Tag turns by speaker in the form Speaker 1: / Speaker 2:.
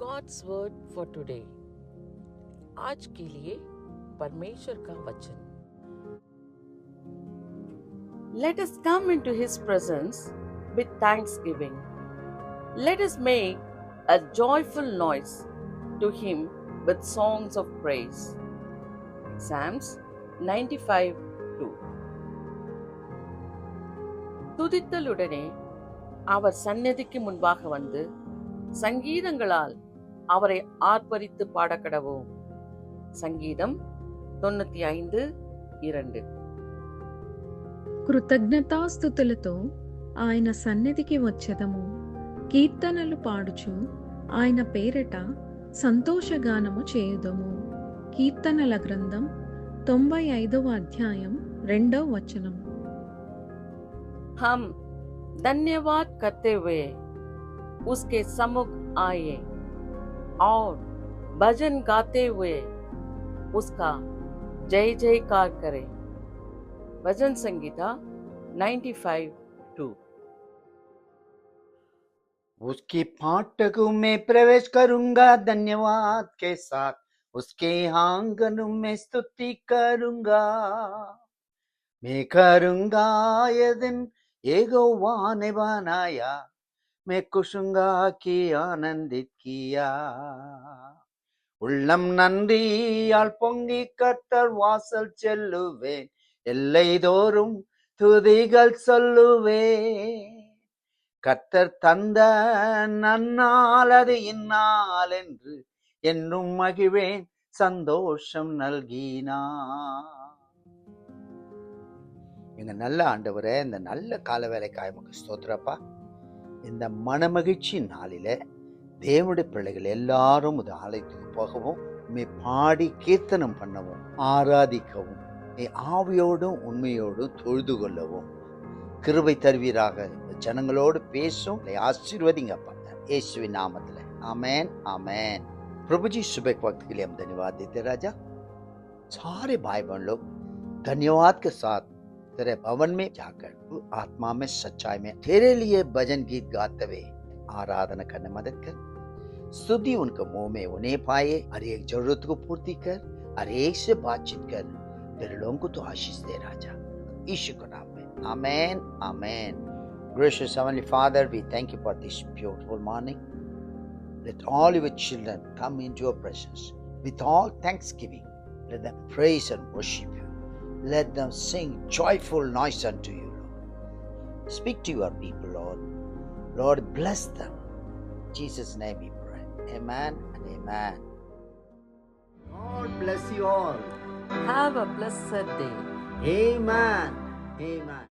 Speaker 1: God's word for today. आज के लिए परमेश्वर का वचन। Let us come into his presence with thanksgiving. Let us make a joyful noise to him with songs of praise. Psalms 95:2. துதித்தலுடனே அவர் சந்நிதிக்கு முன்பாக வந்து சங்கீதங்களால் அவரை ஆர்ப்பரித்து பாடக்கடவோம். సంగీతం 95:2.
Speaker 2: కృతజ్ఞతాస్తుతులతో ఆయన సన్నిధికి వచ్చెదము. కీర్తనలు పాడుచు ఆయన పేరట సంతోషగానము చేయుదము. కీర్తనల గ్రంథం 95వ అధ్యాయం 2వ వచనం.
Speaker 1: हम धन्यवाद करते हुए उसके सम्मुख आए और भजन गाते हुए उसका जय जयकार करें. भजन संगीता 95:2.
Speaker 3: उसकी फाटकों में प्रवेश करूंगा धन्यवाद के साथ, उसके आंगन में स्तुति करूंगा. मैं करूंगा ये दिन यहोवा ने बनाया, मैं खुशूंगा कि आनंदित किया. உள்ளம் நன்றியால் பொங்கி கர்த்தர் வாசல் செல்லுவேன், எல்லை தோறும் துதிகள் சொல்லுவேன். கர்த்தர் தந்த நன்னாள் அது இந்நாள் என்று என்றும் மகிழ்வேன், சந்தோஷம் நல்கினார். எங்க நல்ல ஆண்டவரே, இந்த நல்ல கால வேலைக்காய் உமக்கு ஸ்தோத்திரப்பா. இந்த மனமகிழ்ச்சி நாளில தேவனுடைய பிள்ளைகள் எல்லாரும் இது ஆலயத்துக்கு போகவும், உண்மை பாடி கீர்த்தனம் பண்ணவும், ஆராதிக்கவும், ஆவியோடும் உண்மையோடும் தொழுது கொள்ளவும் கிருபை தருவீராக. ஜனங்களோடு பேசும் आशीर्वदिंगप्पा यीशुविन नामத்தில். आमेन आमेन. प्रभु जी सुबह के वक्त के लिए हम धन्यवाद देते राजा. सारे भाई बहन लोग धन्यवाद के साथ तेरे भवन में जाकर आत्मा में सच्चाई में तेरे लिए भजन गीत गाते हुए आराधना करने मदद कर. स्तुति उनके मुंह में उन्हें पाए. हर एक जरूरत को पूर्ति कर, हर एक से बातचीत कर. तेरे लोगों को तो आशीष दे राजा, यीशु के नाम में. आमेन आमेन. Gracious Heavenly Father, we thank you for this beautiful morning. Let all your children come into your presence with all thanksgiving. Let them praise and worship you. Let them sing joyful noise unto you, Lord. Speak to your people, Lord. Lord, bless them. In Jesus' name we pray. Amen and amen. God bless you all.
Speaker 1: Have a blessed day.
Speaker 3: Amen. Amen.